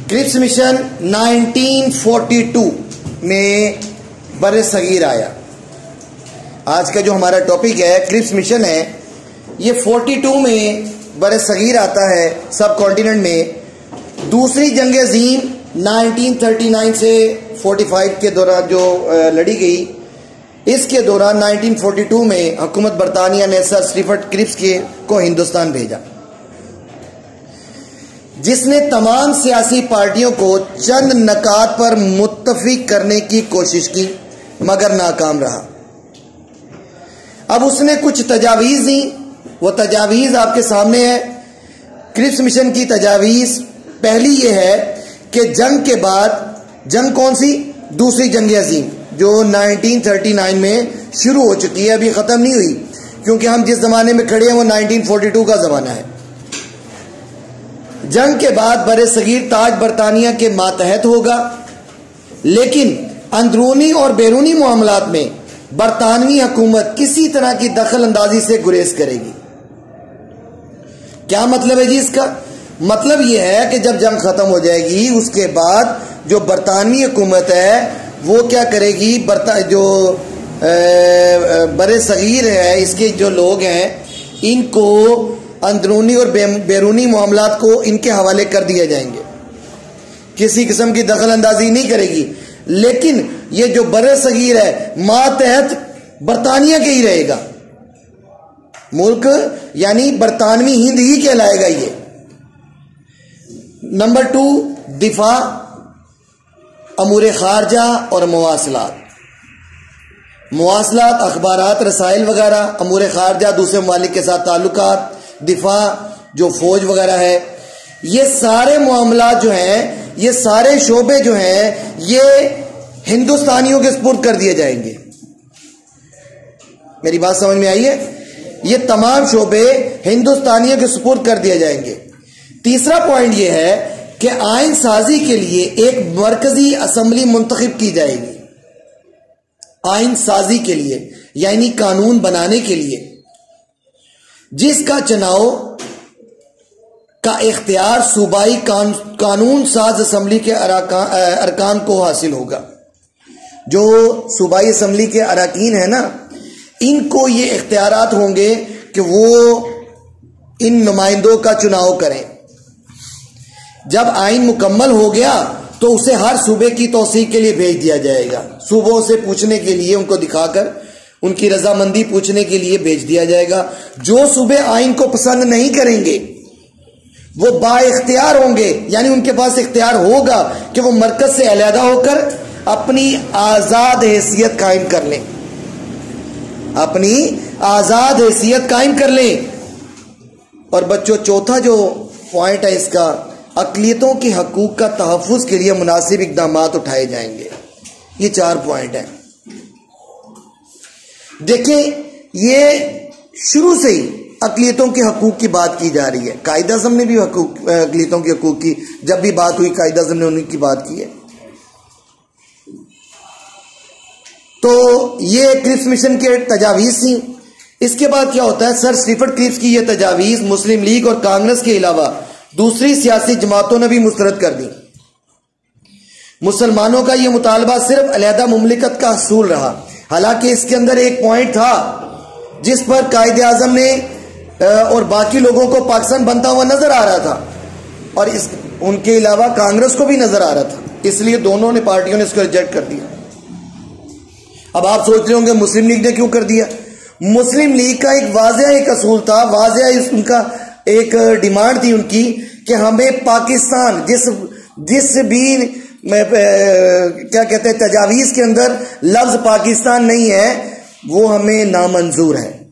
Cripps mission 1942 में बर सगीर आया। आज का जो हमारा टॉपिक है क्रिप्स मिशन है, ये 42 में बर सगीर आता है सब कॉन्टिनेंट में। दूसरी जंग अजीम 1939 से 45 के दौरान जो लड़ी गई, इसके दौरान 1942 में हुकूमत बरतानिया ने सर स्टीफर्ट क्रिप्स को हिंदुस्तान भेजा, जिसने तमाम सियासी पार्टियों को चंद नकात पर मुत्तफिक करने की कोशिश की मगर नाकाम रहा। अब उसने कुछ तजावीज़ दी, वो तजावीज़ आपके सामने है। क्रिप्स मिशन की तजावीज़ पहली ये है कि जंग के बाद, जंग कौन सी? दूसरी जंग अजीम जो 1939 में शुरू हो चुकी है, अभी ख़त्म नहीं हुई, क्योंकि हम जिस ज़माने में खड़े हैं वो 1942 का ज़माना है। जंग के बाद बरे सगीर ताज बरतानिया के मातहत होगा, लेकिन अंदरूनी और बैरूनी मामलात में बरतानवी हुकूमत किसी तरह की दखल अंदाजी से गुरेज करेगी। क्या मतलब है जी इसका? मतलब यह है कि जब जंग खत्म हो जाएगी उसके बाद जो बरतानवी हुकूमत है वो क्या करेगी, जो बरे सगीर है इसके जो लोग हैं इनको अंदरूनी और बैरूनी मामलात को इनके हवाले कर दिए जाएंगे, किसी किस्म की दखल अंदाजी नहीं करेगी। लेकिन ये जो बरे सगीर है मातहत बरतानिया के ही रहेगा, मुल्क यानी बरतानवी हिंद ही कहलाएगा ये। नंबर 2, दिफा, अमूर खारजा और मवासलात, अखबारात, रसाइल वगैरह। अमूर खारजा दूसरे ममालिक के साथ ताल्लुकात, दिफा जो फौज वगैरह है, ये सारे मामलात जो हैं, ये सारे शोबे जो हैं ये हिंदुस्तानियों के सुपुर्द कर दिए जाएंगे। मेरी बात समझ में आई है? ये तमाम शोबे हिंदुस्तानियों के सुपुर्द कर दिए जाएंगे। तीसरा पॉइंट ये है कि आइन साजी के लिए एक मरकजी असम्बली मुंतखब की जाएगी। आइन साजी के लिए यानी कानून बनाने के लिए, जिसका चुनाव का इख्तियार सूबाई कानून साज असम्बली के अरकान को हासिल होगा। जो सूबाई असम्बली के अरकान है ना, इनको ये इख्तियारात होंगे कि वो इन नुमाइंदों का चुनाव करें। जब आइन मुकम्मल हो गया तो उसे हर सूबे की तौसीक के लिए भेज दिया जाएगा। सूबों से पूछने के लिए, उनको दिखाकर उनकी रजामंदी पूछने के लिए भेज दिया जाएगा। जो सूबे आइन को पसंद नहीं करेंगे वो बाइख्तियार होंगे, यानी उनके पास इख्तियार होगा कि वो मरकज से अलहदा होकर अपनी आज़ाद हैसियत कायम कर लें, अपनी आज़ाद हैसियत कायम कर लें। और बच्चों, चौथा जो पॉइंट है इसका, अक़लियतों के हकूक़ का तहफ़्फ़ुज़ के लिए मुनासिब इक़दामात उठाए जाएंगे। ये 4 पॉइंट हैं। देखिए, ये शुरू से ही अक़लियतों के हकूक़ की बात की जा रही है। कायद आज़म ने भी अक़लियतों के हकूक़ की, जब भी बात हुई कायद आज़म ने उनकी बात की है। तो ये क्रिप्स मिशन के तजावीज़ थी। इसके बाद क्या होता है, सर स्टीफर्ट क्रिप्स की ये तजावीज़ मुस्लिम लीग और कांग्रेस के अलावा दूसरी सियासी जमातों ने भी मुस्तरद कर दी। मुसलमानों का यह मुतालबा सिर्फ अलहदा मुमलिकत का हसूल रहा। हालांकि इसके अंदर एक पॉइंट था जिस पर कायद आज़म ने और बाकी लोगों को पाकिस्तान बनता हुआ नजर आ रहा था, और उनके अलावा कांग्रेस को भी नजर आ रहा था, इसलिए दोनों ने पार्टियों ने इसको रिजेक्ट कर दिया। अब आप सोच रहे होंगे मुस्लिम लीग ने क्यों कर दिया? मुस्लिम लीग का एक वाज़ेह एक असूल था, वाज़ेह उनका एक डिमांड थी उनकी कि हमें पाकिस्तान जिस भी क्या कहते हैं तजावीज़ के अंदर लफ्ज पाकिस्तान नहीं है वो हमें नामंजूर है,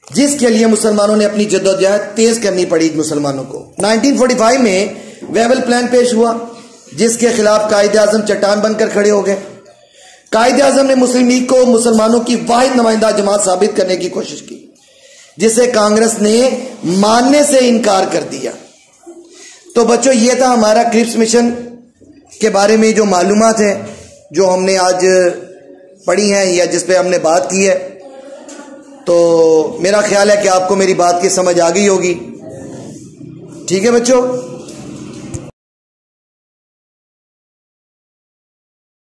जिसके लिए मुसलमानों ने अपनी जद्दोजहद तेज करनी पड़ी मुसलमानों को। 1945 में वेबल प्लान पेश हुआ, जिसके खिलाफ कायद आज़म चट्टान बनकर खड़े हो गए। कायद आज़म ने मुस्लिम लीग को मुसलमानों की वाहिद नुमाइंदा जमात साबित करने की कोशिश की, जिसे कांग्रेस ने मानने से इनकार कर दिया। तो बच्चों, ये था हमारा क्रिप्स मिशन के बारे में जो मालूमात है जो हमने आज पढ़ी हैं या जिस पे हमने बात की है। तो मेरा ख्याल है कि आपको मेरी बात की समझ आ गई होगी। ठीक है बच्चों।